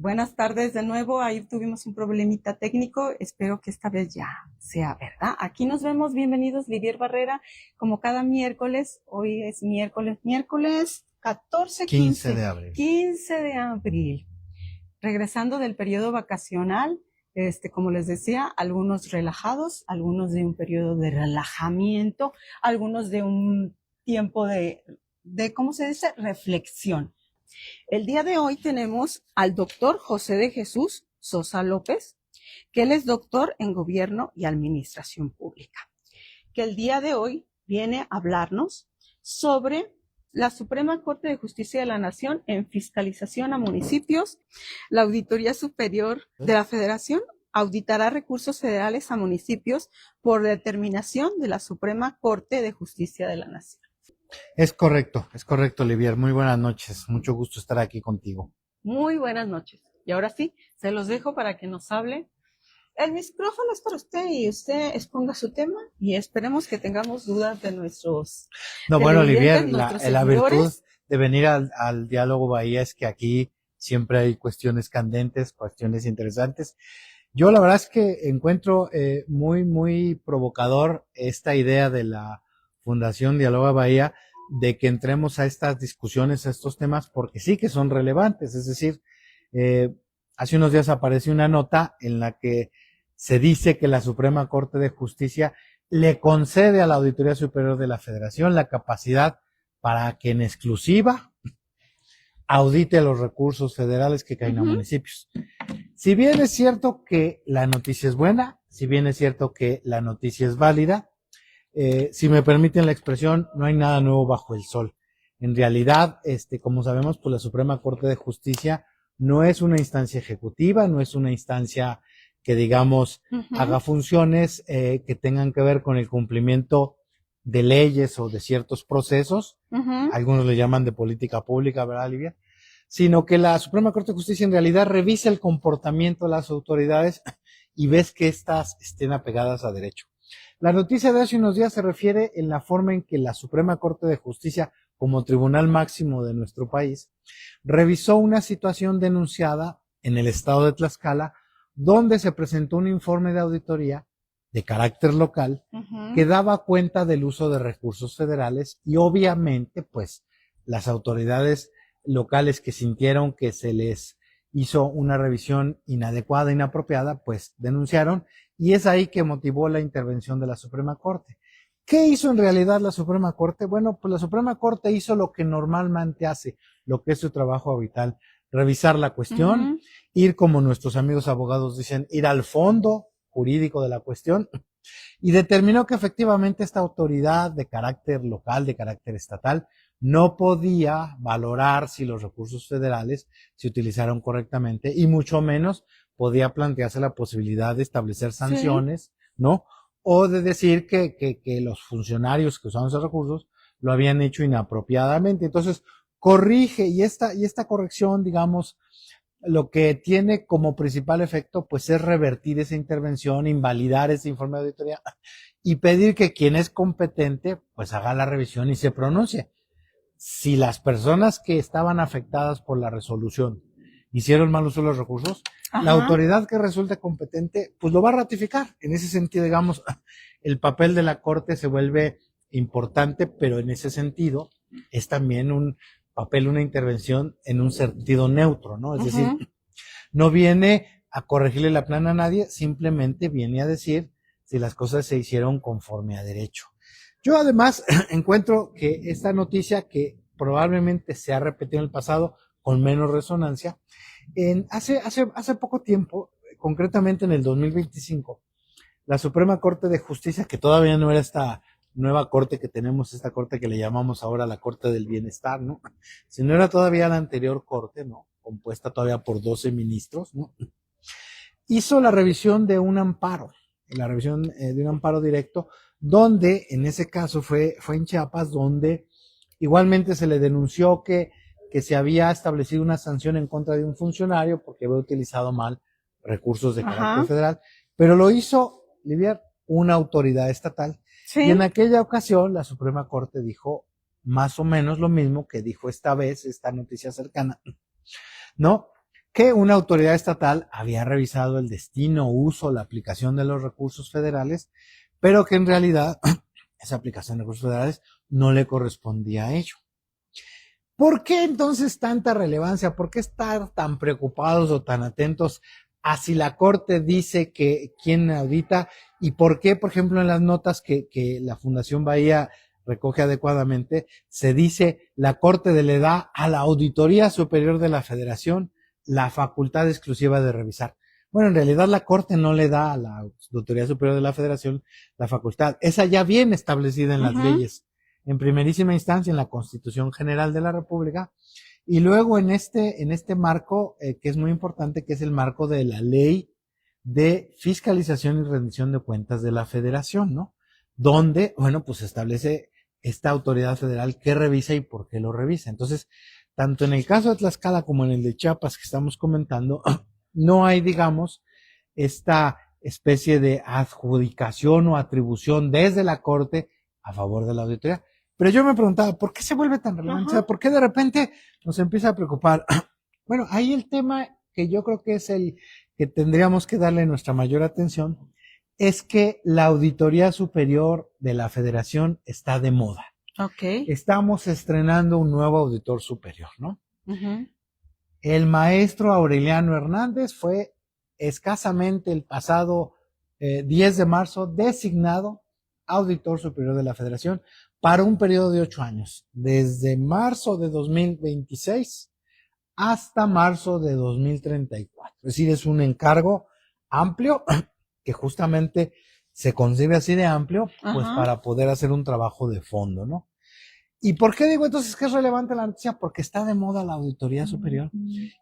Buenas tardes de nuevo. Ahí tuvimos un problemita técnico. Espero que esta vez ya sea verdad. Aquí nos vemos. Bienvenidos, Lidier Barrera. Como cada miércoles, hoy es miércoles 14, 15 de abril. 15 de abril. Regresando del periodo vacacional, como les decía, algunos relajados, algunos de un periodo de relajamiento, algunos de un tiempo de ¿cómo se dice? Reflexión. El día de hoy tenemos al doctor José de Jesús Sosa López, que él es doctor en Gobierno y Administración Pública, que el día de hoy viene a hablarnos sobre la Suprema Corte de Justicia de la Nación en fiscalización a municipios. La Auditoría Superior de la Federación auditará recursos federales a municipios por determinación de la Suprema Corte de Justicia de la Nación. Es correcto, Olivier. Muy buenas noches. Mucho gusto estar aquí contigo. Muy buenas noches. Y ahora sí, se los dejo para que nos hable. El micrófono es para usted y usted exponga su tema y esperemos que tengamos dudas de nuestros Bueno, Olivier, nuestros la virtud seguidores. de venir al Diálogo Bahía es que aquí siempre hay cuestiones candentes, cuestiones interesantes. Yo la verdad es que encuentro muy provocador esta idea de la Fundación Diálogo Bahía de que entremos a estas discusiones, a estos temas, porque sí que son relevantes. Es decir, hace unos días apareció una nota en la que se dice que la Suprema Corte de Justicia le concede a la Auditoría Superior de la Federación la capacidad para que en exclusiva audite los recursos federales que caen a municipios. Si bien es cierto que la noticia es buena, si bien es cierto que la noticia es válida, si me permiten la expresión, no hay nada nuevo bajo el sol. En realidad, como sabemos, pues la Suprema Corte de Justicia no es una instancia ejecutiva, no es una instancia que, digamos, haga funciones que tengan que ver con el cumplimiento de leyes o de ciertos procesos. Algunos le llaman de política pública, ¿verdad, Olivia? Sino que la Suprema Corte de Justicia en realidad revisa el comportamiento de las autoridades y ves que éstas estén apegadas a derecho. La noticia de hace unos días se refiere en la forma en que la Suprema Corte de Justicia, como tribunal máximo de nuestro país, revisó una situación denunciada en el estado de Tlaxcala, donde se presentó un informe de auditoría de carácter local que daba cuenta del uso de recursos federales y obviamente, pues, las autoridades locales que sintieron que se les hizo una revisión inadecuada, inapropiada, pues denunciaron, y es ahí que motivó la intervención de la Suprema Corte. ¿Qué hizo en realidad la Suprema Corte? Bueno, pues la Suprema Corte hizo lo que normalmente hace, lo que es su trabajo habitual, revisar la cuestión, ir, como nuestros amigos abogados dicen, ir al fondo jurídico de la cuestión, y determinó que efectivamente esta autoridad de carácter local, de carácter estatal, no podía valorar si los recursos federales se utilizaron correctamente y mucho menos podía plantearse la posibilidad de establecer sanciones, ¿no? O de decir que los funcionarios que usaron esos recursos lo habían hecho inapropiadamente. Entonces, corrige y esta corrección, digamos, lo que tiene como principal efecto, pues, es revertir esa intervención, invalidar ese informe de auditoría y pedir que quien es competente, pues, haga la revisión y se pronuncie. Si las personas que estaban afectadas por la resolución hicieron mal uso de los recursos, la autoridad que resulte competente, pues lo va a ratificar. En ese sentido, digamos, el papel de la Corte se vuelve importante, pero en ese sentido es también un papel, una intervención en un sentido neutro, ¿no? Es decir, no viene a corregirle la plana a nadie, simplemente viene a decir si las cosas se hicieron conforme a derecho. Yo además encuentro que esta noticia, que probablemente se ha repetido en el pasado con menos resonancia, hace poco tiempo, concretamente en el 2025, la Suprema Corte de Justicia, que todavía no era esta nueva corte que tenemos, esta corte que le llamamos ahora la Corte del Bienestar, ¿no? Si no era todavía la anterior corte, ¿no? Compuesta todavía por 12 ministros, ¿no? Hizo la revisión de un amparo, de un amparo directo, donde en ese caso fue en Chiapas, donde igualmente se le denunció que se había establecido una sanción en contra de un funcionario porque había utilizado mal recursos de carácter federal, pero lo hizo, Livier, una autoridad estatal. ¿Sí? Y en aquella ocasión la Suprema Corte dijo más o menos lo mismo que dijo esta vez, esta noticia cercana, ¿no? que una autoridad estatal había revisado el destino, uso, la aplicación de los recursos federales, pero que en realidad esa aplicación de recursos federales no le correspondía a ello. ¿Por qué entonces tanta relevancia? ¿Por qué estar tan preocupados o tan atentos a si la Corte dice que quién audita? ¿Y por qué, por ejemplo, en las notas que la Fundación Bahía recoge adecuadamente, se dice la Corte le da a la Auditoría Superior de la Federación la facultad exclusiva de revisar? Bueno, en realidad la Corte no le da a la Auditoría Superior de la Federación la facultad. Esa ya viene establecida en las leyes, en primerísima instancia en la Constitución General de la República, y luego en este marco, que es muy importante, que es el marco de la Ley de Fiscalización y Rendición de Cuentas de la Federación, ¿no? Donde, bueno, pues establece esta autoridad federal qué revisa y por qué lo revisa. Entonces, tanto en el caso de Tlaxcala como en el de Chiapas que estamos comentando, no hay, digamos, esta especie de adjudicación o atribución desde la Corte a favor de la auditoría. Pero yo me preguntaba, ¿por qué se vuelve tan relevante? O sea, ¿por qué de repente nos empieza a preocupar? Bueno, ahí el tema que yo creo que es el que tendríamos que darle nuestra mayor atención es que la Auditoría Superior de la Federación está de moda. Okay. Estamos estrenando un nuevo auditor superior, ¿no? El maestro Aureliano Hernández fue escasamente el pasado 10 de marzo designado auditor superior de la Federación para un periodo de 8 años, desde marzo de 2026 hasta marzo de 2034. Es decir, es un encargo amplio que justamente se concibe así de amplio, pues para poder hacer un trabajo de fondo, ¿no? ¿Y por qué digo entonces que es relevante la noticia? Porque está de moda la auditoría superior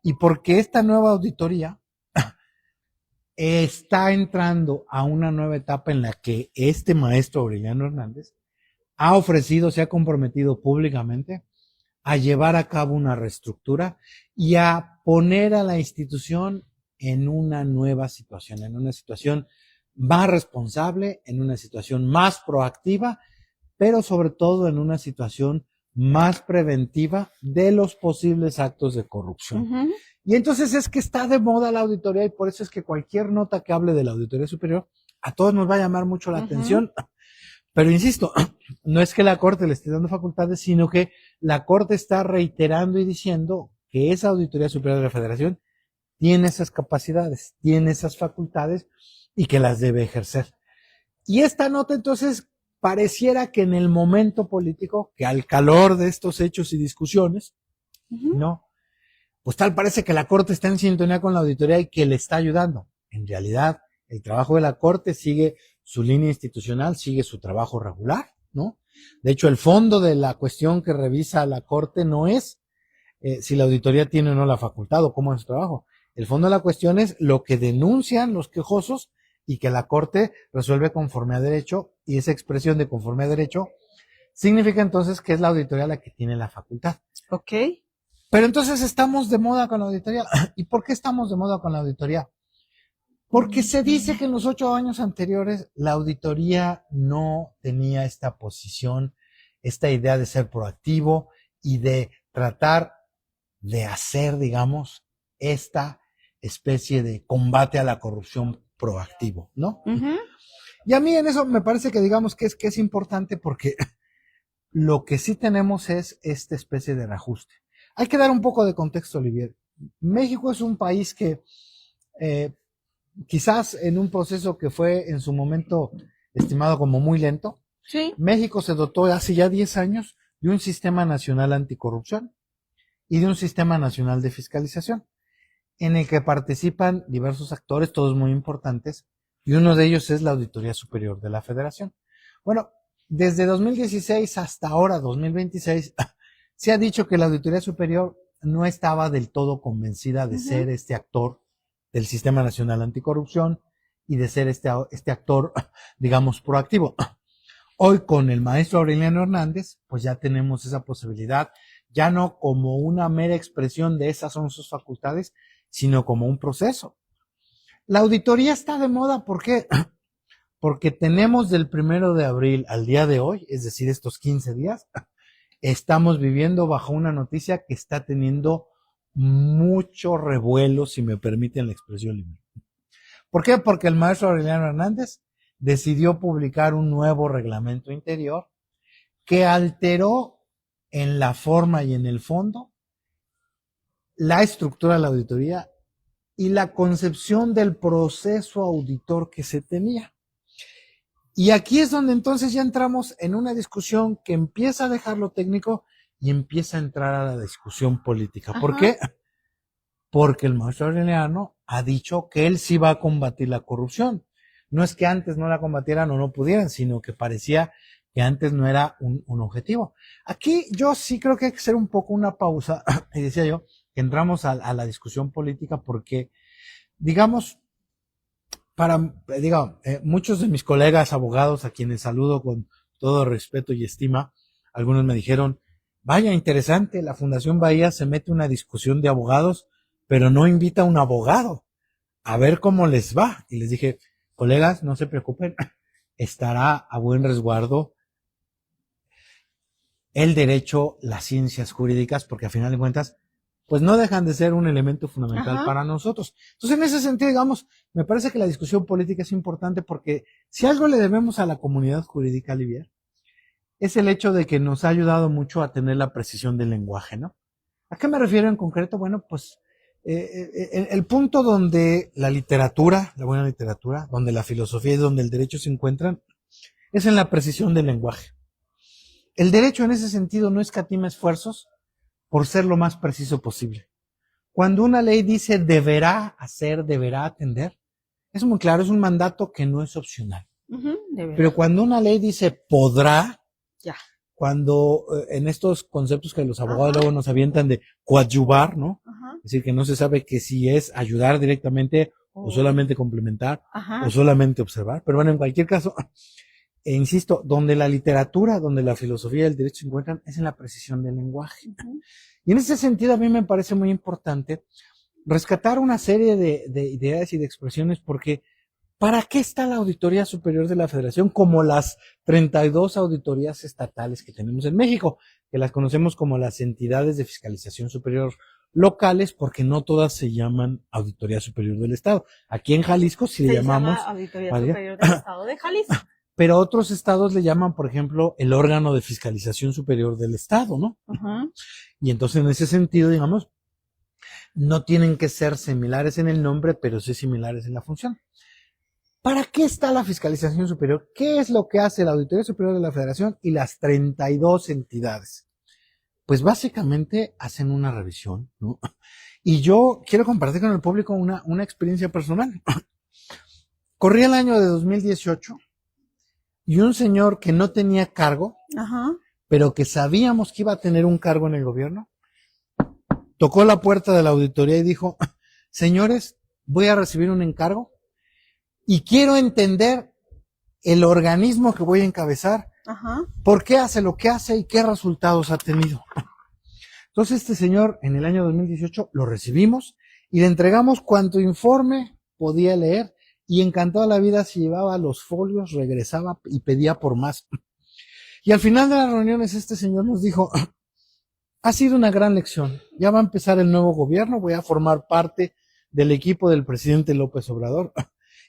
y porque esta nueva auditoría está entrando a una nueva etapa en la que este maestro Aureliano Hernández ha ofrecido, se ha comprometido públicamente a llevar a cabo una reestructura y a poner a la institución en una nueva situación, en una situación más responsable, en una situación más proactiva, pero sobre todo en una situación más preventiva de los posibles actos de corrupción. Y entonces es que está de moda la auditoría y por eso es que cualquier nota que hable de la Auditoría Superior a todos nos va a llamar mucho la atención. Pero insisto, no es que la Corte le esté dando facultades, sino que la Corte está reiterando y diciendo que esa Auditoría Superior de la Federación tiene esas capacidades, tiene esas facultades y que las debe ejercer. Y esta nota entonces pareciera que en el momento político, que al calor de estos hechos y discusiones, ¿no? Pues tal parece que la Corte está en sintonía con la auditoría y que le está ayudando. En realidad, el trabajo de la Corte sigue su línea institucional, sigue su trabajo regular, ¿no? De hecho, el fondo de la cuestión que revisa la Corte no es si la auditoría tiene o no la facultad o cómo es su trabajo. El fondo de la cuestión es lo que denuncian los quejosos y que la Corte resuelve conforme a derecho, y esa expresión de conforme a derecho significa entonces que es la auditoría la que tiene la facultad. Ok. Pero entonces estamos de moda con la auditoría. ¿Y por qué estamos de moda con la auditoría? Porque se dice que en los 8 años anteriores la auditoría no tenía esta posición, esta idea de ser proactivo y de tratar de hacer, digamos, esta especie de combate a la corrupción proactivo, ¿no? Y a mí en eso me parece que digamos que es importante porque lo que sí tenemos es esta especie de reajuste. Hay que dar un poco de contexto, Olivier. México es un país que quizás en un proceso que fue en su momento estimado como muy lento, sí. México se dotó hace ya 10 años de un sistema nacional anticorrupción y de un sistema nacional de fiscalización, en el que participan diversos actores, todos muy importantes, y uno de ellos es la Auditoría Superior de la Federación. Bueno, desde 2016 hasta ahora, 2026, se ha dicho que la Auditoría Superior no estaba del todo convencida de ser este actor del Sistema Nacional Anticorrupción y de ser este actor, digamos, proactivo. Hoy con el maestro Aureliano Hernández, pues ya tenemos esa posibilidad, ya no como una mera expresión de esas son sus facultades, sino como un proceso. La auditoría está de moda, ¿por qué? Porque tenemos del 1 de abril al día de hoy, es decir, estos 15 días, estamos viviendo bajo una noticia que está teniendo mucho revuelo, si me permiten la expresión libre. ¿Por qué? Porque el maestro Aureliano Hernández decidió publicar un nuevo reglamento interior que alteró en la forma y en el fondo la estructura de la auditoría y la concepción del proceso auditor que se tenía. Y aquí es donde entonces ya entramos en una discusión que empieza a dejar lo técnico y empieza a entrar a la discusión política. ¿Por qué? Porque el maestro Aureliano ha dicho que él sí va a combatir la corrupción. No es que antes no la combatieran o no pudieran, sino que parecía que antes no era un objetivo. Aquí yo sí creo que hay que hacer un poco una pausa, y decía yo, que entramos a la discusión política porque, digamos, muchos de mis colegas abogados, a quienes saludo con todo respeto y estima, algunos me dijeron, vaya, interesante, la Fundación Bahía se mete una discusión de abogados, pero no invita a un abogado a ver cómo les va. Y les dije, colegas, no se preocupen, estará a buen resguardo el derecho, las ciencias jurídicas, porque a final de cuentas, pues no dejan de ser un elemento fundamental para nosotros. Entonces, en ese sentido, digamos, me parece que la discusión política es importante porque si algo le debemos a la comunidad jurídica, Olivier, es el hecho de que nos ha ayudado mucho a tener la precisión del lenguaje, ¿no? ¿A qué me refiero en concreto? Bueno, pues el punto donde la literatura, la buena literatura, donde la filosofía y donde el derecho se encuentran, es en la precisión del lenguaje. El derecho en ese sentido no escatima esfuerzos por ser lo más preciso posible. Cuando una ley dice deberá hacer, deberá atender, es muy claro, es un mandato que no es opcional. Pero cuando una ley dice podrá, ya. Cuando en estos conceptos que los abogados luego nos avientan de coadyuvar, ¿no? Es decir, que no se sabe que si es ayudar directamente o solamente complementar o solamente observar. Pero bueno, en cualquier caso, insisto, donde la literatura, donde la filosofía y el derecho se encuentran es en la precisión del lenguaje. Y en ese sentido a mí me parece muy importante rescatar una serie de ideas y de expresiones porque ¿para qué está la Auditoría Superior de la Federación como las 32 auditorías estatales que tenemos en México? Que las conocemos como las entidades de fiscalización superior locales porque no todas se llaman Auditoría Superior del Estado. Aquí en Jalisco sí le llamamos Auditoría Superior del Estado de Jalisco. Pero otros estados le llaman, por ejemplo, el órgano de fiscalización superior del Estado, ¿no? Y entonces en ese sentido, digamos, no tienen que ser similares en el nombre, pero sí similares en la función. ¿Para qué está la fiscalización superior? ¿Qué es lo que hace la Auditoría Superior de la Federación y las 32 entidades? Pues básicamente hacen una revisión, ¿no? Y yo quiero compartir con el público una experiencia personal. Corría el año de 2018 y un señor que no tenía cargo, pero que sabíamos que iba a tener un cargo en el gobierno, tocó la puerta de la auditoría y dijo, señores, voy a recibir un encargo y quiero entender el organismo que voy a encabezar, por qué hace lo que hace y qué resultados ha tenido. Entonces este señor en el año 2018 lo recibimos y le entregamos cuanto informe podía leer y encantado la vida se llevaba los folios, regresaba y pedía por más. Y al final de las reuniones este señor nos dijo, ha sido una gran lección, ya va a empezar el nuevo gobierno, voy a formar parte del equipo del presidente López Obrador.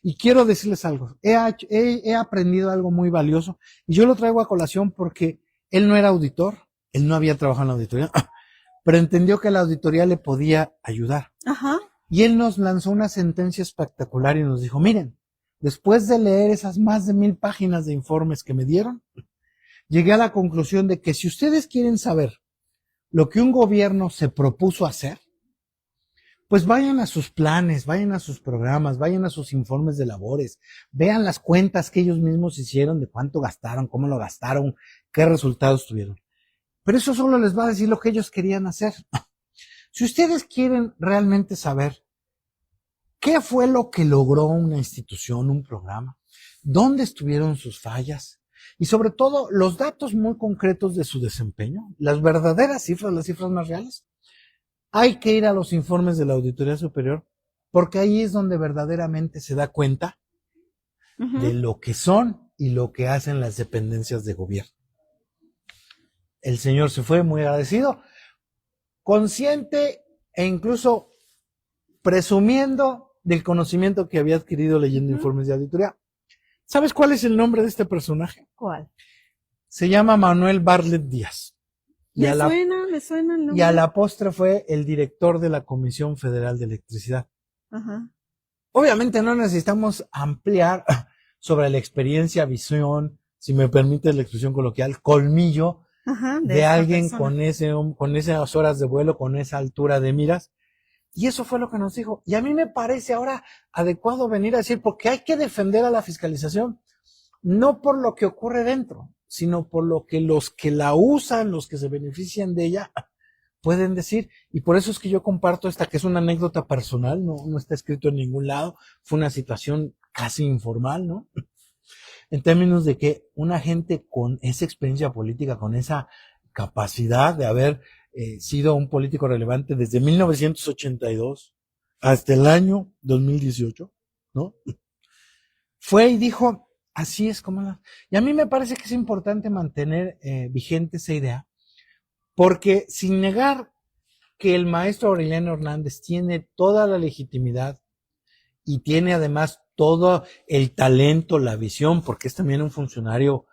Y quiero decirles algo, he aprendido algo muy valioso y yo lo traigo a colación porque él no era auditor, él no había trabajado en la auditoría, pero entendió que la auditoría le podía ayudar. Y él nos lanzó una sentencia espectacular y nos dijo, miren, después de leer esas más de 1000 páginas de informes que me dieron, llegué a la conclusión de que si ustedes quieren saber lo que un gobierno se propuso hacer, pues vayan a sus planes, vayan a sus programas, vayan a sus informes de labores, vean las cuentas que ellos mismos hicieron de cuánto gastaron, cómo lo gastaron, qué resultados tuvieron. Pero eso solo les va a decir lo que ellos querían hacer. Si ustedes quieren realmente saber qué fue lo que logró una institución, un programa, dónde estuvieron sus fallas y sobre todo los datos muy concretos de su desempeño, las verdaderas cifras, las cifras más reales, hay que ir a los informes de la Auditoría Superior porque ahí es donde verdaderamente se da cuenta de lo que son y lo que hacen las dependencias de gobierno. El señor se fue muy agradecido, consciente e incluso presumiendo del conocimiento que había adquirido leyendo informes de auditoría. ¿Sabes cuál es el nombre de este personaje? ¿Cuál? Se llama Manuel Bartlett Díaz. Me suena el nombre. Y a la postre fue el director de la Comisión Federal de Electricidad. Ajá. Obviamente no necesitamos ampliar sobre la experiencia, visión, si me permite la expresión coloquial, colmillo de alguien con esas horas de vuelo, con esa altura de miras. Y eso fue lo que nos dijo. Y a mí me parece ahora adecuado venir a decir, porque hay que defender a la fiscalización, no por lo que ocurre dentro, sino por lo que los que la usan, los que se benefician de ella, pueden decir. Y por eso es que yo comparto esta, que es una anécdota personal, no está escrito en ningún lado, fue una situación casi informal, ¿no? En términos de que una gente con esa experiencia política, con esa capacidad de haber sido un político relevante desde 1982 hasta el año 2018, ¿no? Fue y dijo, así es como... Y a mí me parece que es importante mantener vigente esa idea, porque sin negar que el maestro Aureliano Hernández tiene toda la legitimidad y tiene además todo el talento, la visión, porque es también un funcionario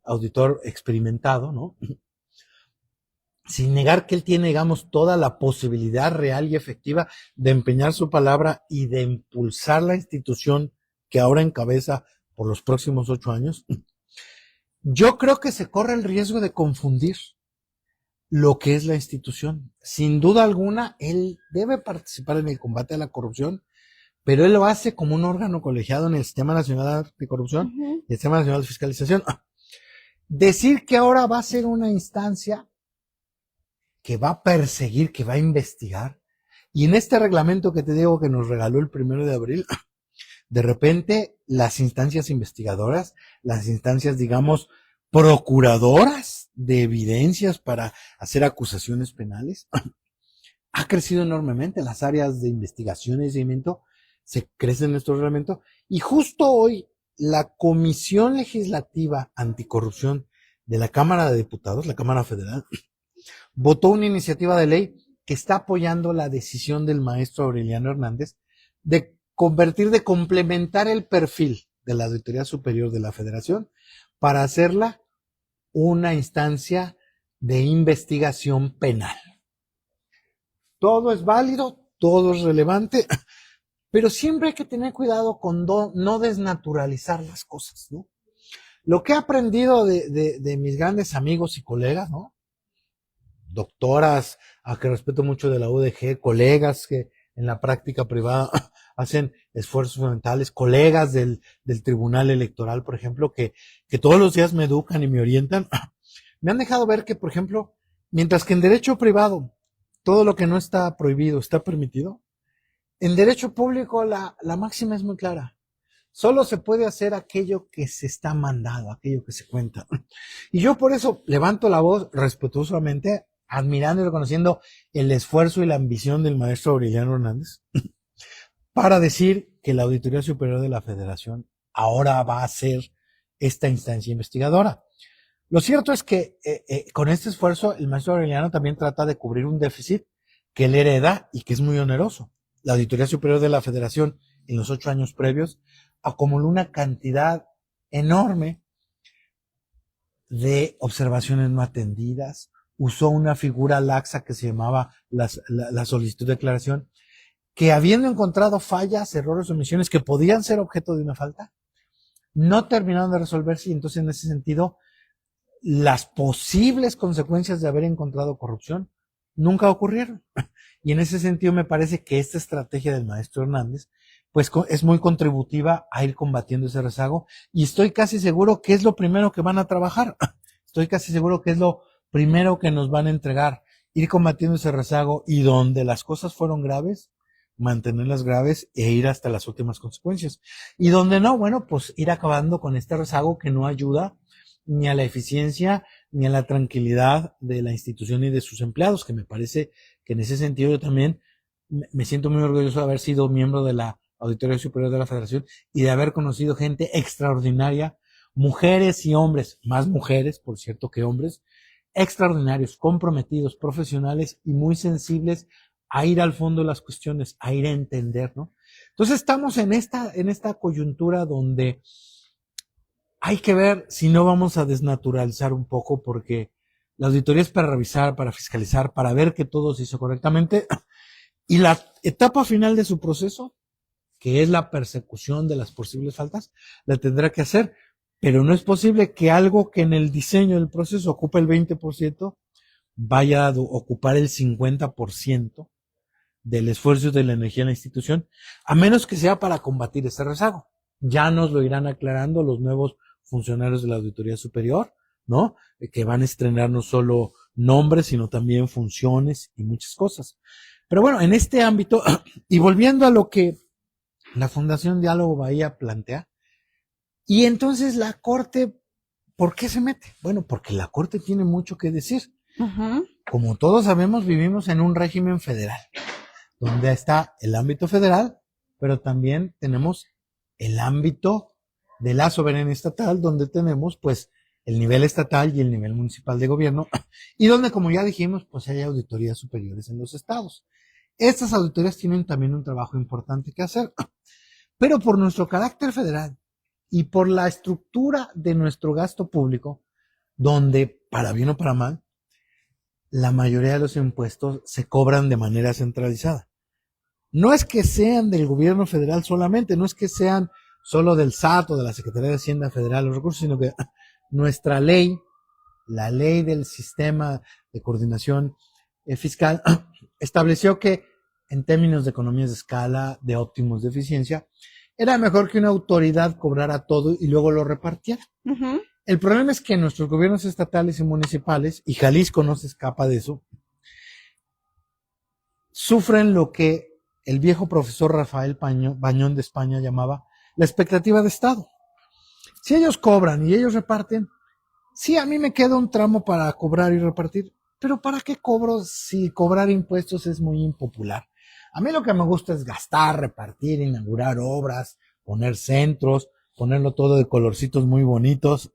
auditor experimentado, ¿no? Sin negar que él tiene, digamos, toda la posibilidad real y efectiva de empeñar su palabra y de impulsar la institución que ahora encabeza por los próximos 8 años, yo creo que se corre el riesgo de confundir lo que es la institución. Sin duda alguna, él debe participar en el combate a la corrupción, pero él lo hace como un órgano colegiado en el Sistema Nacional de Corrupción y el Sistema Nacional de Fiscalización. Decir que ahora va a ser una instancia que va a perseguir, que va a investigar, y en este reglamento que te digo que nos regaló el 1 de abril, de repente las instancias investigadoras, las instancias, digamos, procuradoras de evidencias para hacer acusaciones penales, ha crecido enormemente. Las áreas de investigación y seguimiento se crecen en nuestro reglamento, y justo hoy la Comisión Legislativa Anticorrupción de la Cámara de Diputados, la Cámara Federal, votó una iniciativa de ley que está apoyando la decisión del maestro Aureliano Hernández de complementar el perfil de la Auditoría Superior de la Federación para hacerla una instancia de investigación penal. Todo es válido, todo es relevante, pero siempre hay que tener cuidado con no desnaturalizar las cosas, ¿no? Lo que he aprendido de mis grandes amigos y colegas, ¿no? Doctoras, a que respeto mucho de la UDG, colegas que en la práctica privada hacen esfuerzos fundamentales, colegas del Tribunal Electoral, por ejemplo, que todos los días me educan y me orientan, me han dejado ver que, por ejemplo, mientras que en derecho privado todo lo que no está prohibido está permitido, en derecho público la máxima es muy clara. Solo se puede hacer aquello que se está mandado, aquello que se cuenta. Y yo por eso levanto la voz respetuosamente, admirando y reconociendo el esfuerzo y la ambición del maestro Aureliano Hernández, para decir que la Auditoría Superior de la Federación ahora va a ser esta instancia investigadora. Lo cierto es que con este esfuerzo el maestro Aureliano también trata de cubrir un déficit que él hereda y que es muy oneroso. La Auditoría Superior de la Federación en los 8 años previos acumuló una cantidad enorme de observaciones no atendidas, usó una figura laxa que se llamaba la solicitud de declaración, que habiendo encontrado fallas, errores o omisiones que podían ser objeto de una falta, no terminaron de resolverse, y entonces en ese sentido las posibles consecuencias de haber encontrado corrupción nunca ocurrieron. Y en ese sentido me parece que esta estrategia del maestro Hernández pues es muy contributiva a ir combatiendo ese rezago, y estoy casi seguro que es lo primero que van a trabajar. Estoy casi seguro que es lo primero que nos van a entregar, ir combatiendo ese rezago, y donde las cosas fueron graves, mantenerlas graves e ir hasta las últimas consecuencias. Y donde no, bueno, pues ir acabando con este rezago que no ayuda ni a la eficiencia ni a la tranquilidad de la institución y de sus empleados, que me parece que en ese sentido yo también me siento muy orgulloso de haber sido miembro de la Auditoría Superior de la Federación y de haber conocido gente extraordinaria, mujeres y hombres, más mujeres, por cierto, que hombres, extraordinarios, comprometidos, profesionales y muy sensibles a ir al fondo de las cuestiones, a ir a entender, ¿no? Entonces estamos en esta coyuntura donde hay que ver si no vamos a desnaturalizar un poco, porque la auditoría es para revisar, para fiscalizar, para ver que todo se hizo correctamente, y la etapa final de su proceso, que es la persecución de las posibles faltas, la tendrá que hacer, pero no es posible que algo que en el diseño del proceso ocupa el 20% vaya a ocupar el 50% del esfuerzo de la energía en la institución, a menos que sea para combatir ese rezago. Ya nos lo irán aclarando los nuevos funcionarios de la Auditoría Superior, ¿no? Que van a estrenar no solo nombres, sino también funciones y muchas cosas. Pero bueno, en este ámbito, y volviendo a lo que la Fundación Diálogo Bahía plantea, y entonces la Corte, ¿por qué se mete? Bueno, porque la Corte tiene mucho que decir. Ujú. Como todos sabemos, vivimos en un régimen federal, donde está el ámbito federal, pero también tenemos el ámbito de la soberanía estatal, donde tenemos pues el nivel estatal y el nivel municipal de gobierno, y donde, como ya dijimos, pues hay auditorías superiores en los estados. Estas auditorías tienen también un trabajo importante que hacer, pero por nuestro carácter federal y por la estructura de nuestro gasto público, donde, para bien o para mal, la mayoría de los impuestos se cobran de manera centralizada. No es que sean del gobierno federal solamente, no es que sean solo del SAT o de la Secretaría de Hacienda Federal los recursos, sino que nuestra ley, la ley del sistema de coordinación fiscal, estableció que en términos de economías de escala, de óptimos de eficiencia, era mejor que una autoridad cobrara todo y luego lo repartiera. Ujú. El problema es que nuestros gobiernos estatales y municipales, y Jalisco no se escapa de eso, sufren lo que el viejo profesor Rafael Bañón de España llamaba la expectativa de Estado. Si ellos cobran y ellos reparten, sí, a mí me queda un tramo para cobrar y repartir, pero ¿para qué cobro si cobrar impuestos es muy impopular? A mí lo que me gusta es gastar, repartir, inaugurar obras, poner centros, ponerlo todo de colorcitos muy bonitos.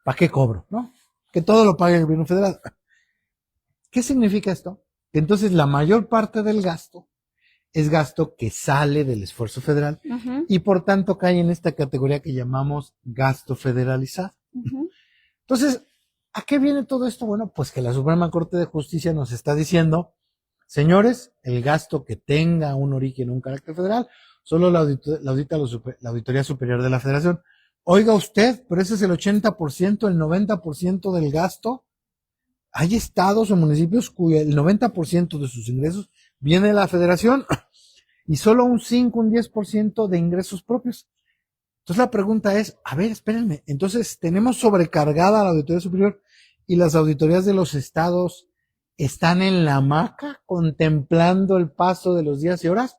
¿Para qué cobro? ¿No? Que todo lo pague el gobierno federal. ¿Qué significa esto? Que entonces la mayor parte del gasto es gasto que sale del esfuerzo federal Ujú. y por tanto cae en esta categoría que llamamos gasto federalizado. Ujú. Entonces, ¿a qué viene todo esto? Bueno, pues que la Suprema Corte de Justicia nos está diciendo, señores, el gasto que tenga un origen, un carácter federal, solo la audita la Auditoría Superior de la Federación. Oiga usted, pero ese es el 80%, el 90% del gasto. Hay estados o municipios cuyo el 90% de sus ingresos viene de la Federación y solo un 5, un 10% de ingresos propios. Entonces la pregunta es, a ver, espérenme, entonces tenemos sobrecargada la Auditoría Superior y las auditorías de los estados están en la hamaca contemplando el paso de los días y horas.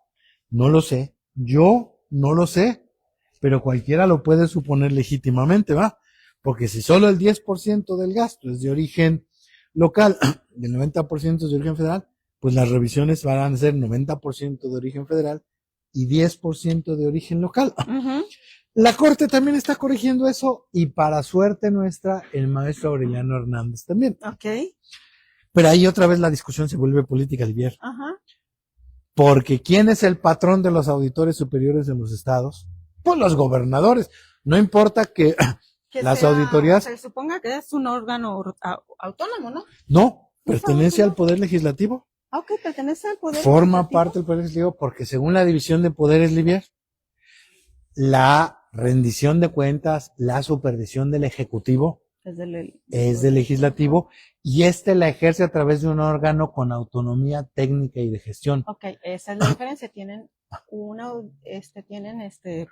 No lo sé, yo no lo sé, pero cualquiera lo puede suponer legítimamente, ¿va? Porque si solo el 10% del gasto es de origen local, el 90% es de origen federal, pues las revisiones van a ser 90% de origen federal y 10% de origen local. Ujú. La Corte también está corrigiendo eso y para suerte nuestra, el maestro Aureliano Hernández también. Ok. Pero ahí otra vez la discusión se vuelve política, Olivier. Ajá. Porque ¿quién es el patrón de los auditores superiores de los estados? Pues los gobernadores. No importa que Que las sea, auditorías, se suponga que es un órgano autónomo, ¿no? no, No pertenece sabía. al Poder Legislativo. Ah, ok, pertenece al poder Forma legislativo. parte del Poder Legislativo porque según la división de poderes, Olivier, la rendición de cuentas, la supervisión del Ejecutivo Es del es del Legislativo y la ejerce a través de un órgano con autonomía técnica y de gestión. Ok, esa es la diferencia.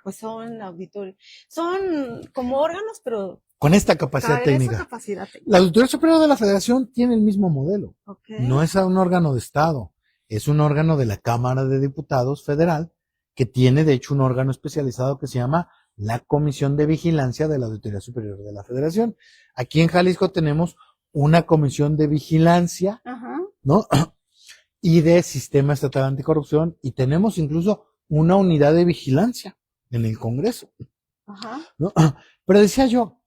Pues son auditores, son como órganos, pero Con esta capacidad traen esa técnica. capacidad técnica. La Auditoría Superior de la Federación tiene el mismo modelo. Ok. No es un órgano de Estado, es un órgano de la Cámara de Diputados Federal que tiene de hecho un órgano especializado que se llama la Comisión de Vigilancia de la Auditoría Superior de la Federación. Aquí en Jalisco tenemos una Comisión de Vigilancia, Ajá. ¿no? Y de Sistema Estatal Anticorrupción y tenemos incluso una unidad de vigilancia en el Congreso, Ajá. ¿no? Pero decía yo,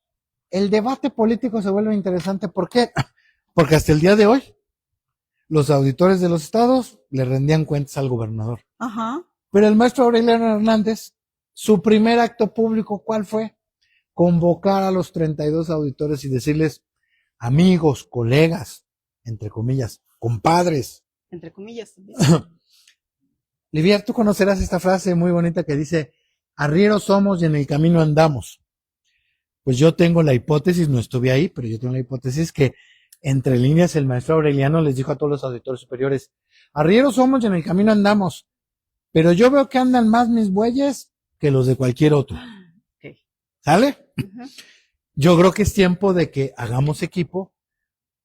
el debate político se vuelve interesante, ¿por qué? Porque hasta el día de hoy los auditores de los estados le rendían cuentas al gobernador. Ajá. Pero el maestro Aureliano Hernández, su primer acto público, ¿cuál fue? Convocar a los 32 auditores y decirles, amigos, colegas, entre comillas, compadres. Entre comillas también. Livier, tú conocerás esta frase muy bonita que dice, arrieros somos y en el camino andamos. Pues yo tengo la hipótesis, no estuve ahí, pero yo tengo la hipótesis que entre líneas el maestro Aureliano les dijo a todos los auditores superiores, arrieros somos y en el camino andamos, pero yo veo que andan más mis bueyes que los de cualquier otro. Okay. ¿Sale? Uh-huh. Yo creo que es tiempo de que hagamos equipo,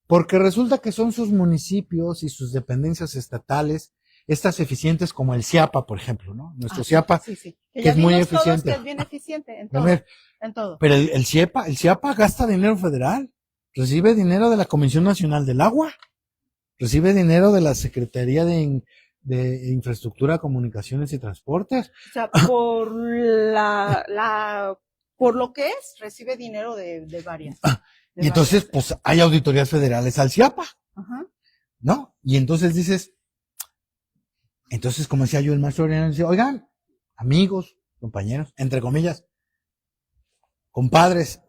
porque resulta que son sus municipios y sus dependencias estatales, estas eficientes como el CIAPA, por ejemplo, ¿no? Nuestro CIAPA, sí. Que es muy eficiente. Que es bien eficiente en todo. En todo. Pero el CIAPA gasta dinero federal, recibe dinero de la Comisión Nacional del Agua, recibe dinero de la Secretaría de Infraestructura, Comunicaciones y Transportes. O sea, por por lo que es, recibe dinero de varias. Y entonces, pues, hay auditorías federales al CIAPA. Ajá. ¿No? Y entonces dices, como decía yo, el maestro Aureliano dice, oigan, amigos, compañeros, entre comillas, compadres,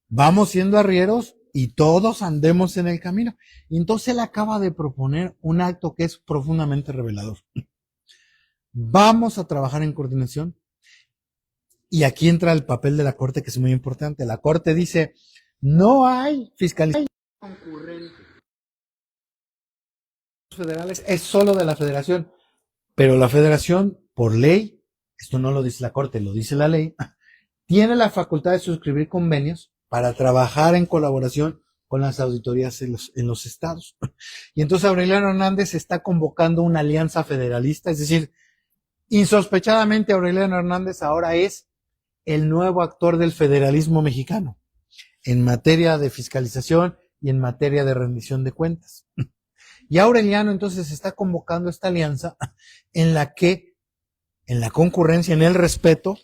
vamos siendo arrieros y todos andemos en el camino. Y entonces él acaba de proponer un acto que es profundamente revelador. Vamos a trabajar en coordinación. Y aquí entra el papel de la Corte, que es muy importante. La Corte dice, no hay fiscalización concurrente. Los federales es solo de la Federación, pero la Federación, por ley, esto no lo dice la Corte, lo dice la ley, tiene la facultad de suscribir convenios para trabajar en colaboración con las auditorías en los estados. Y entonces Aureliano Hernández está convocando una alianza federalista, es decir, insospechadamente Aureliano Hernández ahora es el nuevo actor del federalismo mexicano en materia de fiscalización y en materia de rendición de cuentas. Y Aureliano entonces está convocando esta alianza en la que, en la concurrencia, en el respeto,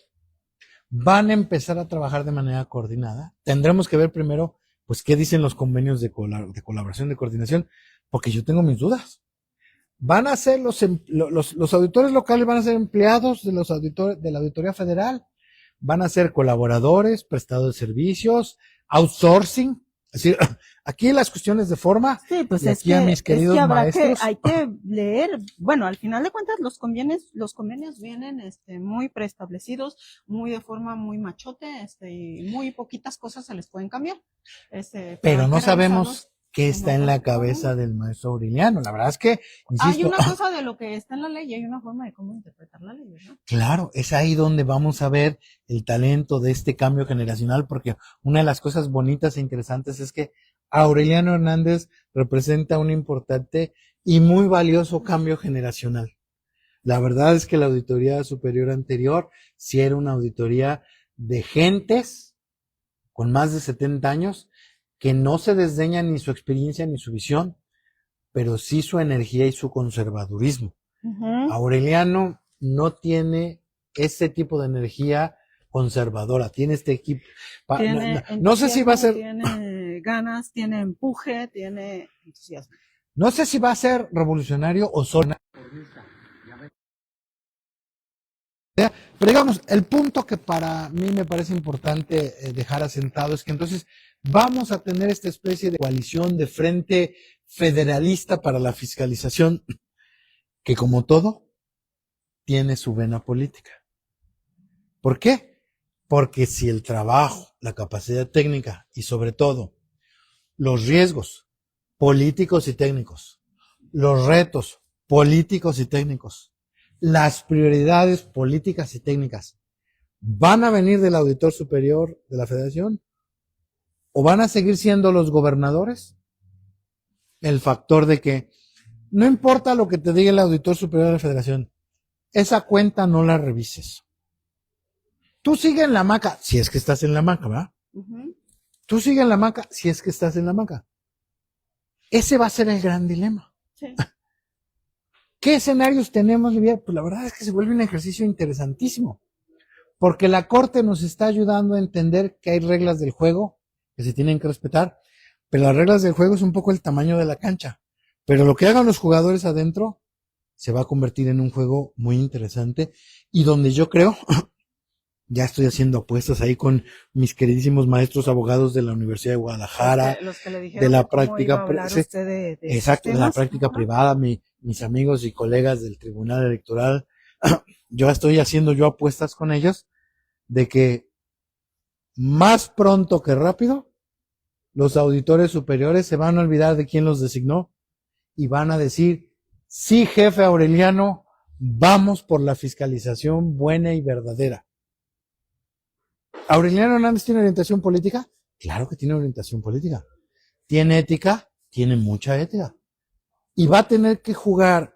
van a empezar a trabajar de manera coordinada. Tendremos que ver primero, pues, qué dicen los convenios de colaboración, de coordinación, porque yo tengo mis dudas. Van a ser los auditores locales, van a ser empleados de los auditores de la Auditoría Federal, van a ser colaboradores, prestadores de servicios, outsourcing. Es decir, aquí las cuestiones de forma, sí, pues y aquí a mis queridos maestros. Hay que leer, bueno, al final de cuentas los convenios vienen muy preestablecidos, muy de forma muy machote, y muy poquitas cosas se les pueden cambiar. Pero no sabemos qué está en la cabeza del maestro Aureliano. La verdad es que, insisto, hay una cosa de lo que está en la ley y hay una forma de cómo interpretar la ley, ¿no? Claro, es ahí donde vamos a ver el talento de este cambio generacional, porque una de las cosas bonitas e interesantes es que Aureliano Hernández representa un importante y muy valioso cambio generacional. La verdad es que la auditoría superior anterior sí era una auditoría de gentes con más de 70 años que no se desdeñan ni su experiencia ni su visión, pero sí su energía y su conservadurismo. Uh-huh. Aureliano no tiene ese tipo de energía conservadora, tiene este equipo. No sé si va a ser. Tiene ganas, tiene empuje, tiene entusiasmo. No sé si va a ser revolucionario o solo. Pero digamos, el punto que para mí me parece importante dejar asentado es que entonces vamos a tener esta especie de coalición de frente federalista para la fiscalización, que como todo, tiene su vena política. ¿Por qué? Porque si el trabajo, la capacidad técnica y sobre todo los riesgos políticos y técnicos, los retos políticos y técnicos, las prioridades políticas y técnicas van a venir del auditor superior de la Federación o van a seguir siendo los gobernadores, el factor de que no importa lo que te diga el auditor superior de la Federación, esa cuenta no la revises. Tú sigue en la hamaca, si es que estás en la hamaca, ¿verdad? Uh-huh. Tú sigue en la hamaca, si es que estás en la hamaca. Ese va a ser el gran dilema. Sí. ¿Qué escenarios tenemos, Livier? Pues la verdad es que se vuelve un ejercicio interesantísimo, porque la Corte nos está ayudando a entender que hay reglas del juego que se tienen que respetar, pero las reglas del juego es un poco el tamaño de la cancha. Pero lo que hagan los jugadores adentro se va a convertir en un juego muy interesante y donde yo creo, ya estoy haciendo apuestas ahí con mis queridísimos maestros abogados de la Universidad de Guadalajara, los que le dijeron de la que cómo iba a práctica, hablar usted de exacto, de la temas. práctica Ajá. privada, mis amigos y colegas del Tribunal Electoral, yo estoy haciendo yo apuestas con ellos de que más pronto que rápido los auditores superiores se van a olvidar de quién los designó y van a decir, sí, jefe Aureliano, vamos por la fiscalización buena y verdadera. ¿Aureliano Hernández tiene orientación política? Claro que tiene orientación política. ¿Tiene ética? Tiene mucha ética. Y va a tener que jugar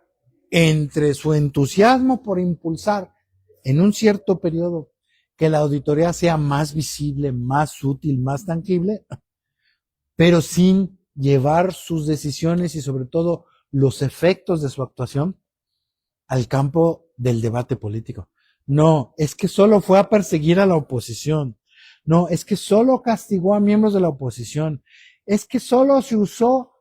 entre su entusiasmo por impulsar en un cierto periodo que la auditoría sea más visible, más útil, más tangible, pero sin llevar sus decisiones y sobre todo los efectos de su actuación al campo del debate político. No, es que solo fue a perseguir a la oposición. No, es que solo castigó a miembros de la oposición. Es que solo se usó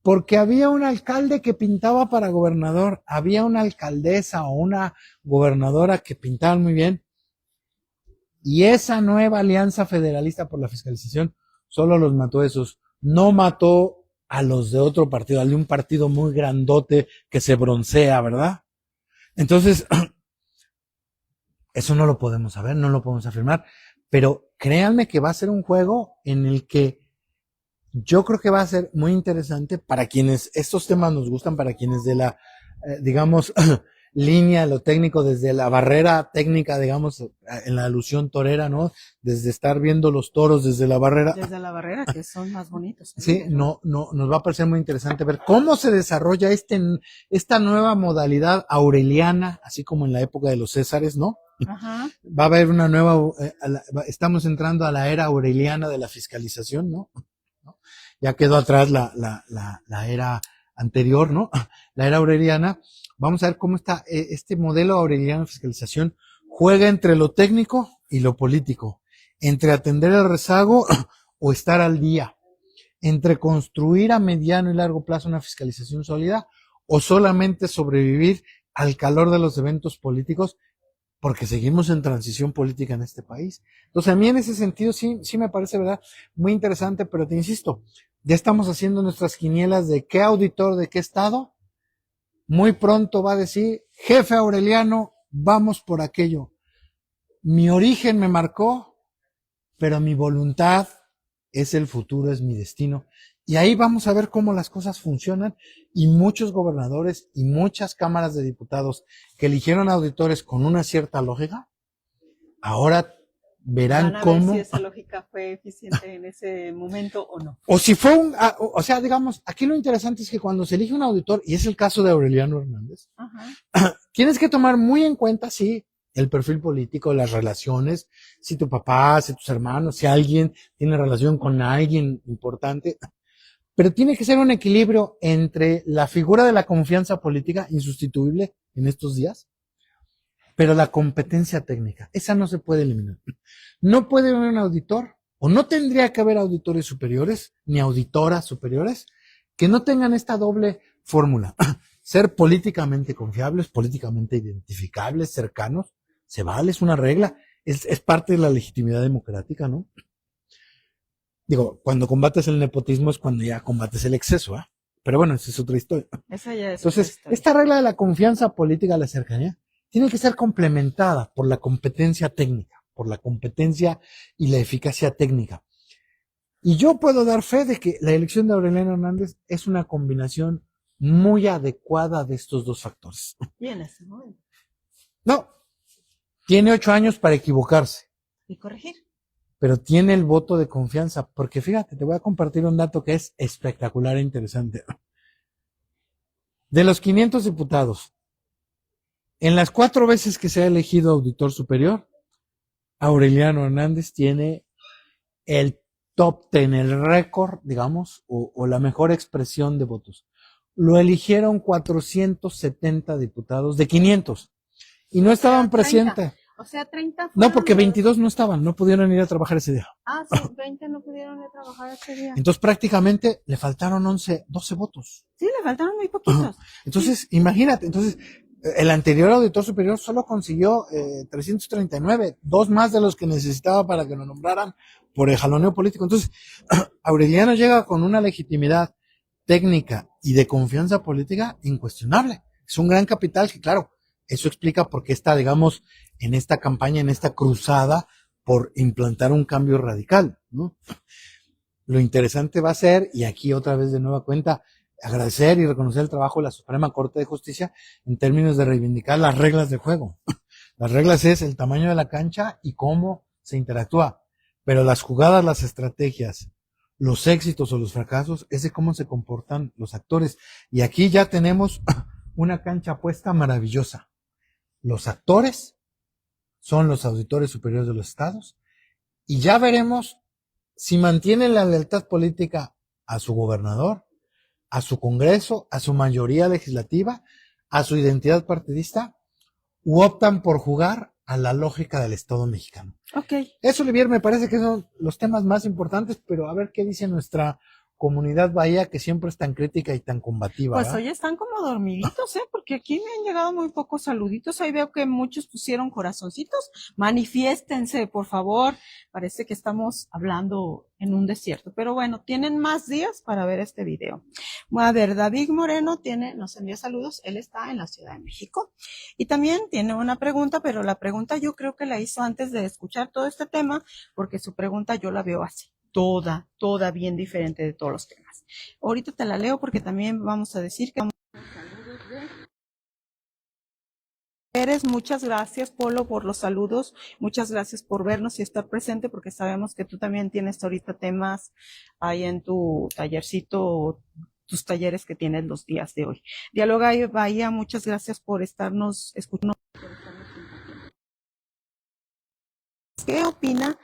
porque había un alcalde que pintaba para gobernador, había una alcaldesa o una gobernadora que pintaban muy bien. Y esa nueva alianza federalista por la fiscalización solo los mató esos. No mató a los de otro partido, al de un partido muy grandote que se broncea, ¿verdad? Entonces, eso no lo podemos saber, no lo podemos afirmar, pero créanme que va a ser un juego en el que yo creo que va a ser muy interesante para quienes estos temas nos gustan, para quienes de la, digamos, línea, lo técnico, desde la barrera técnica, digamos, en la alusión torera, ¿no? Desde estar viendo los toros desde la barrera. Desde la barrera, que son más bonitos. Sí, nos va a parecer muy interesante ver cómo se desarrolla esta nueva modalidad aureliana, así como en la época de los Césares, ¿no? Ajá. Va a haber una nueva, estamos entrando a la era aureliana de la fiscalización, ¿no? Ya quedó atrás la era anterior, ¿no? La era aureliana. Vamos a ver cómo está este modelo aureliano de fiscalización juega entre lo técnico y lo político, entre atender el rezago o estar al día, entre construir a mediano y largo plazo una fiscalización sólida o solamente sobrevivir al calor de los eventos políticos, porque seguimos en transición política en este país. Entonces, a mí en ese sentido sí me parece, ¿verdad?, muy interesante, pero te insisto, ya estamos haciendo nuestras quinielas de qué auditor de qué estado muy pronto va a decir, jefe Aureliano, vamos por aquello. Mi origen me marcó, pero mi voluntad es el futuro, es mi destino. Y ahí vamos a ver cómo las cosas funcionan y muchos gobernadores y muchas cámaras de diputados que eligieron auditores con una cierta lógica, ahora verán cómo... ver si esa lógica fue eficiente en ese momento o no. O si fue o sea, digamos, aquí lo interesante es que cuando se elige un auditor, y es el caso de Aureliano Hernández, tienes que tomar muy en cuenta, sí, el perfil político, las relaciones, si tu papá, si tus hermanos, si alguien tiene relación con alguien importante, pero tiene que ser un equilibrio entre la figura de la confianza política, insustituible en estos días, pero la competencia técnica, esa no se puede eliminar. No puede haber un auditor, o no tendría que haber auditores superiores, ni auditoras superiores, que no tengan esta doble fórmula. Ser políticamente confiables, políticamente identificables, cercanos, se vale, es una regla, es parte de la legitimidad democrática, ¿no? Digo, cuando combates el nepotismo es cuando ya combates el exceso, ¿eh? Pero bueno, esa es otra historia. Esa ya es Entonces, otra historia. esta regla de la confianza política, la cercanía, tiene que ser complementada por la competencia técnica, por la competencia y la eficacia técnica. Y yo puedo dar fe de que la elección de Aureliano Hernández es una combinación muy adecuada de estos dos factores. Y en ese momento. No, tiene 8 años para equivocarse. Y corregir. Pero tiene el voto de confianza, porque fíjate, te voy a compartir un dato que es espectacular e interesante. De los 500 diputados, en las 4 veces que se ha elegido auditor superior, Aureliano Hernández tiene el top 10, el récord, digamos, o la mejor expresión de votos. Lo eligieron 470 diputados de 500 y no estaban presentes. O sea, 30 No, porque fueron 22 no estaban, no pudieron ir a trabajar ese día. sí, 20 no pudieron ir a trabajar ese día. Entonces prácticamente le faltaron 11, 12 votos. Sí, le faltaron muy poquitos. Entonces, imagínate, entonces, el anterior auditor superior solo consiguió 339, dos más de los que necesitaba para que lo nombraran por el jaloneo político. Entonces, Aureliano llega con una legitimidad técnica y de confianza política incuestionable. Es un gran capital que, claro, eso explica por qué está, digamos, en esta campaña, en esta cruzada por implantar un cambio radical, ¿no? Lo interesante va a ser, y aquí otra vez de nueva cuenta, agradecer y reconocer el trabajo de la Suprema Corte de Justicia en términos de reivindicar las reglas de juego. Las reglas es el tamaño de la cancha y cómo se interactúa, pero las jugadas, las estrategias, los éxitos o los fracasos, es de cómo se comportan los actores. Y aquí ya tenemos una cancha puesta maravillosa. Los actores son los auditores superiores de los estados y ya veremos si mantienen la lealtad política a su gobernador, a su Congreso, a su mayoría legislativa, a su identidad partidista, u optan por jugar a la lógica del Estado mexicano. Okay. Eso, Olivier, me parece que son los temas más importantes, pero a ver qué dice nuestra comunidad bahía, que siempre es tan crítica y tan combativa. Pues ¿verdad? hoy están como dormiditos, porque aquí me han llegado muy pocos saluditos. Ahí veo que muchos pusieron corazoncitos. Manifiéstense, por favor. Parece que estamos hablando en un desierto. Pero bueno, tienen más días para ver este video. A ver, David Moreno nos envía saludos. Él está en la Ciudad de México. Y también tiene una pregunta, pero la pregunta yo creo que la hizo antes de escuchar todo este tema, porque su pregunta yo la veo así. Toda bien diferente de todos los temas. Ahorita te la leo porque también vamos a decir que muchas gracias, Polo, por los saludos. Muchas gracias por vernos y estar presente, porque sabemos que tú también tienes ahorita temas ahí en tu tallercito, tus talleres que tienes los días de hoy. Dialoga Bahía, muchas gracias por estarnos escuchando. ¿Qué opina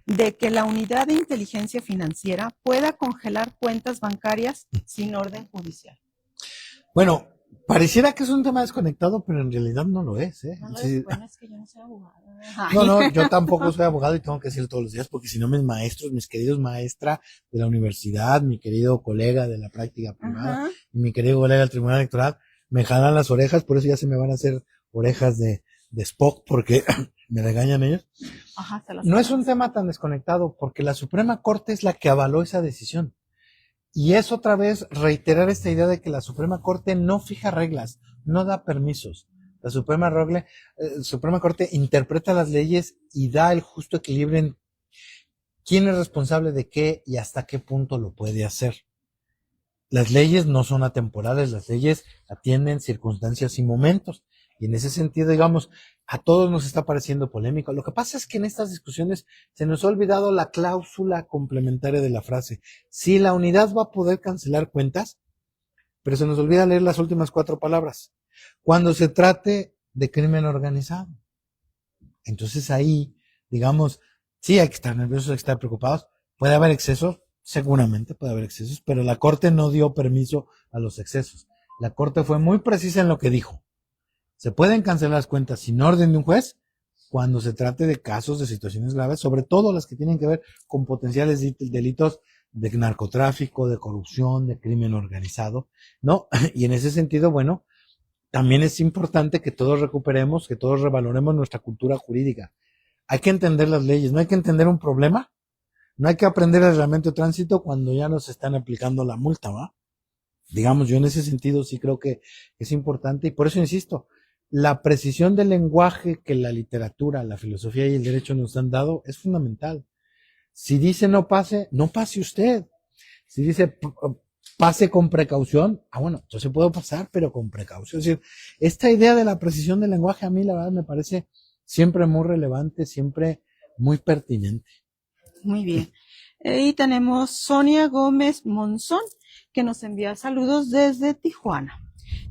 de que la unidad de inteligencia financiera pueda congelar cuentas bancarias sin orden judicial? Bueno, pareciera que es un tema desconectado, pero en realidad no lo es. No lo es, bueno, es que yo no soy abogada. No, yo tampoco soy abogado y tengo que decirlo todos los días, porque si no mis maestros, mis queridos maestra de la universidad, mi querido colega de la práctica privada, y mi querido colega del Tribunal Electoral, me jalan las orejas, por eso ya se me van a hacer orejas de Spock, porque me regañan ellos. No es un tema tan desconectado, porque la Suprema Corte es la que avaló esa decisión. Y es otra vez reiterar esta idea de que la Suprema Corte no fija reglas, no da permisos. La Suprema Corte interpreta las leyes y da el justo equilibrio en quién es responsable de qué y hasta qué punto lo puede hacer. Las leyes no son atemporales, las leyes atienden circunstancias y momentos. Y en ese sentido, digamos, a todos nos está pareciendo polémico. Lo que pasa es que en estas discusiones se nos ha olvidado la cláusula complementaria de la frase. Sí, la unidad va a poder cancelar cuentas, pero se nos olvida leer las últimas 4 palabras. Cuando se trate de crimen organizado. Entonces ahí, digamos, sí hay que estar nerviosos, hay que estar preocupados. Puede haber excesos, seguramente puede haber excesos, pero la Corte no dio permiso a los excesos. La Corte fue muy precisa en lo que dijo. Se pueden cancelar las cuentas sin orden de un juez cuando se trate de casos de situaciones graves, sobre todo las que tienen que ver con potenciales delitos de narcotráfico, de corrupción, de crimen organizado, ¿no? Y en ese sentido, bueno, también es importante que todos recuperemos, que todos revaloremos nuestra cultura jurídica. Hay que entender las leyes, no hay que entender un problema, no hay que aprender el reglamento de tránsito cuando ya nos están aplicando la multa, ¿va? Digamos, yo en ese sentido sí creo que es importante y por eso insisto, la precisión del lenguaje que la literatura, la filosofía y el derecho nos han dado es fundamental. Si dice no pase, no pase usted. Si dice pase con precaución, bueno, yo se puedo pasar, pero con precaución. Es decir, esta idea de la precisión del lenguaje a mí la verdad me parece siempre muy relevante, siempre muy pertinente. Muy bien. Y tenemos Sonia Gómez Monzón, que nos envía saludos desde Tijuana.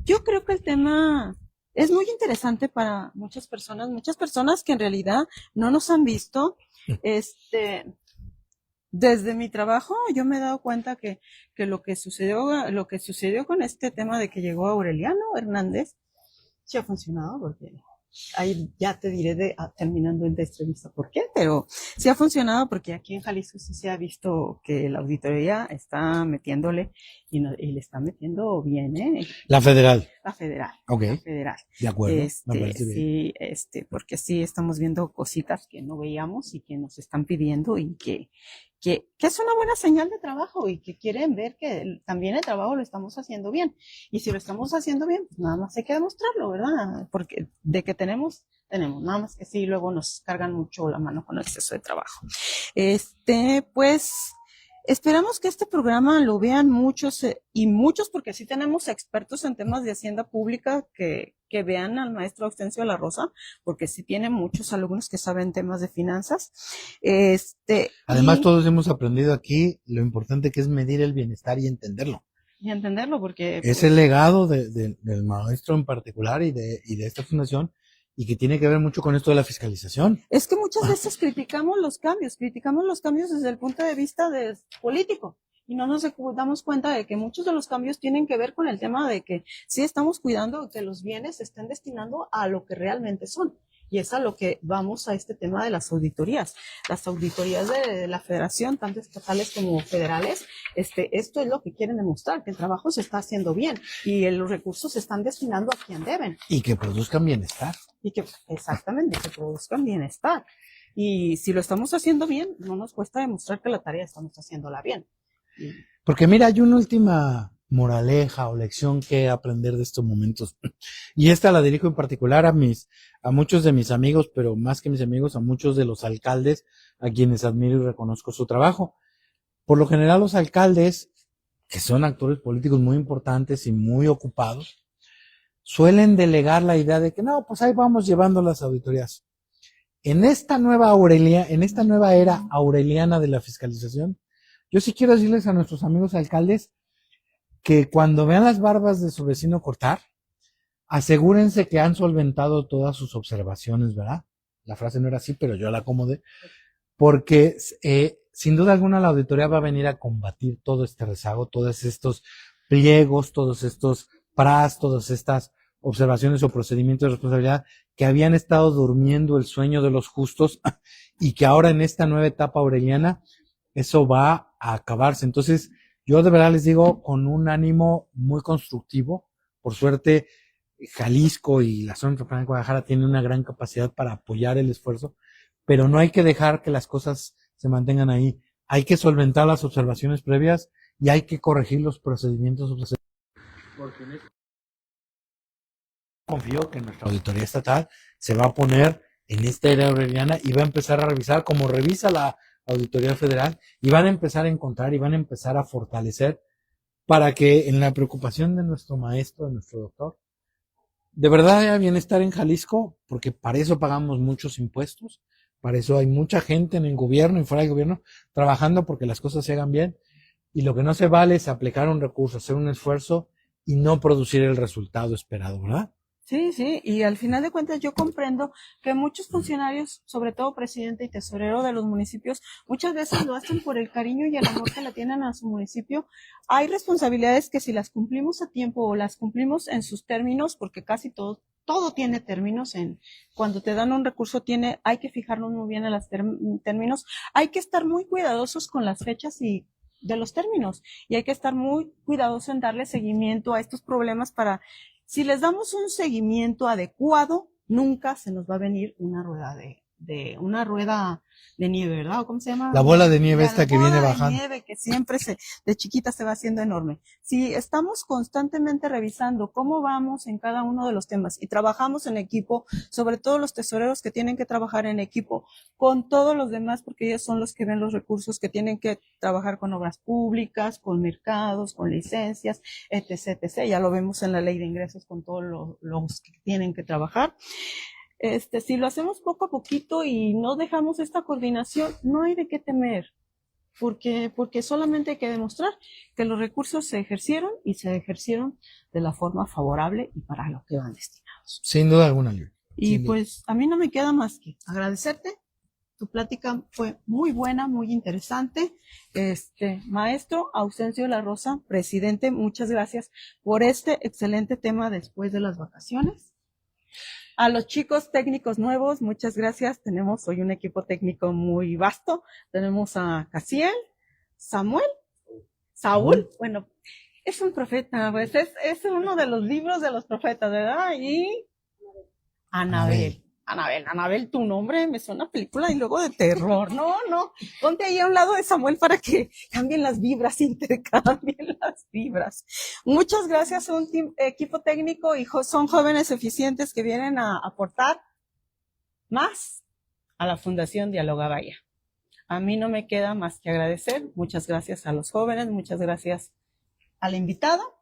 Yo creo que el tema es muy interesante para muchas personas que en realidad no nos han visto. Desde mi trabajo yo me he dado cuenta que lo que sucedió con este tema de que llegó Aureliano Hernández sí ha funcionado, porque ahí ya te diré terminando esta entrevista por qué, pero sí ha funcionado porque aquí en Jalisco sí se ha visto que la auditoría está metiéndole y le está metiendo bien, ¿eh? La federal. La federal. Ok. La federal. De acuerdo. Me parece bien. Sí, porque sí estamos viendo cositas que no veíamos y que nos están pidiendo y que es una buena señal de trabajo y que quieren ver que también el trabajo lo estamos haciendo bien. Y si lo estamos haciendo bien, pues nada más hay que demostrarlo, ¿verdad? Porque de que tenemos, nada más que sí, luego nos cargan mucho la mano con el exceso de trabajo. Pues, esperamos que este programa lo vean muchos y muchos, porque sí tenemos expertos en temas de hacienda pública que vean al maestro Auxencio de la Rosa, porque sí tiene muchos alumnos que saben temas de finanzas. Además, todos hemos aprendido aquí lo importante que es medir el bienestar y entenderlo. Y entenderlo, porque es el legado del maestro en particular y de esta fundación, y que tiene que ver mucho con esto de la fiscalización. Es que muchas veces criticamos los cambios desde el punto de vista político, y no nos damos cuenta de que muchos de los cambios tienen que ver con el tema de que sí estamos cuidando que los bienes se estén destinando a lo que realmente son. Y es a lo que vamos a este tema de las auditorías. Las auditorías de la federación, tanto estatales como federales, esto es lo que quieren demostrar, que el trabajo se está haciendo bien y los recursos se están destinando a quien deben. Y que produzcan bienestar. Exactamente, que produzcan bienestar. Y si lo estamos haciendo bien, no nos cuesta demostrar que la tarea estamos haciéndola bien. Porque mira, hay una última moraleja o lección que aprender de estos momentos. Y esta la dirijo en particular a muchos de mis amigos, pero más que mis amigos, a muchos de los alcaldes a quienes admiro y reconozco su trabajo. Por lo general, los alcaldes, que son actores políticos muy importantes y muy ocupados, suelen delegar la idea de que no, pues ahí vamos llevando las auditorías. En esta nueva era aureliana de la fiscalización, yo sí quiero decirles a nuestros amigos alcaldes que cuando vean las barbas de su vecino cortar, asegúrense que han solventado todas sus observaciones, ¿verdad? La frase no era así, pero yo la acomodé, porque sin duda alguna la auditoría va a venir a combatir todo este rezago, todos estos pliegos, todos estos PRAS, todas estas observaciones o procedimientos de responsabilidad que habían estado durmiendo el sueño de los justos y que ahora en esta nueva etapa aureliana eso va a acabarse. Entonces, yo de verdad les digo con un ánimo muy constructivo. Por suerte, Jalisco y la zona metropolitana de Guadalajara tienen una gran capacidad para apoyar el esfuerzo, pero no hay que dejar que las cosas se mantengan ahí. Hay que solventar las observaciones previas y hay que corregir los procedimientos. Porque confío que nuestra auditoría estatal se va a poner en esta era aureliana y va a empezar a revisar como revisa la auditoría federal, y van a empezar a encontrar y van a empezar a fortalecer para que en la preocupación de nuestro maestro, de nuestro doctor, de verdad haya bienestar en Jalisco, porque para eso pagamos muchos impuestos, para eso hay mucha gente en el gobierno y fuera del gobierno trabajando porque las cosas se hagan bien, y lo que no se vale es aplicar un recurso, hacer un esfuerzo y no producir el resultado esperado, ¿verdad? Sí, y al final de cuentas yo comprendo que muchos funcionarios, sobre todo presidente y tesorero de los municipios, muchas veces lo hacen por el cariño y el amor que le tienen a su municipio. Hay responsabilidades que si las cumplimos a tiempo o las cumplimos en sus términos, porque casi todo tiene términos. Cuando te dan un recurso hay que fijarnos muy bien en los términos, hay que estar muy cuidadosos con las fechas y de los términos, y hay que estar muy cuidadoso en darle seguimiento a estos problemas si les damos un seguimiento adecuado, nunca se nos va a venir una rueda de nieve, ¿verdad? ¿Cómo se llama? La bola de nieve esta que viene bajando. La bola de nieve que siempre de chiquita se va haciendo enorme. Si estamos constantemente revisando cómo vamos en cada uno de los temas y trabajamos en equipo, sobre todo los tesoreros que tienen que trabajar en equipo con todos los demás, porque ellos son los que ven los recursos, que tienen que trabajar con obras públicas, con mercados, con licencias, etc. Ya lo vemos en la ley de ingresos con todos los que tienen que trabajar. Si lo hacemos poco a poquito y no dejamos esta coordinación, no hay de qué temer, porque solamente hay que demostrar que los recursos se ejercieron y se ejercieron de la forma favorable y para lo que van destinados. Sin duda alguna, Libre. Y pues a mí no me queda más que agradecerte. Tu plática fue muy buena, muy interesante. Maestro Auxencio de la Rosa, presidente, muchas gracias por este excelente tema después de las vacaciones. A los chicos técnicos nuevos, muchas gracias. Tenemos hoy un equipo técnico muy vasto. Tenemos a Casiel, Saúl, bueno, es un profeta, pues es uno de los libros de los profetas, ¿verdad? Y Anabel, tu nombre me suena a película y luego de terror. No, ponte ahí a un lado de Samuel para que cambien las vibras, intercambien las vibras. Muchas gracias a un equipo técnico y son jóvenes eficientes que vienen a aportar más a la Fundación Dialoga Bahía. A mí no me queda más que agradecer. Muchas gracias a los jóvenes, muchas gracias al invitado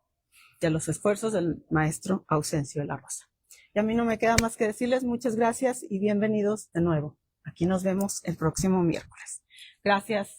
y a los esfuerzos del maestro Ausencio de la Rosa. Y a mí no me queda más que decirles muchas gracias y bienvenidos de nuevo. Aquí nos vemos el próximo miércoles. Gracias.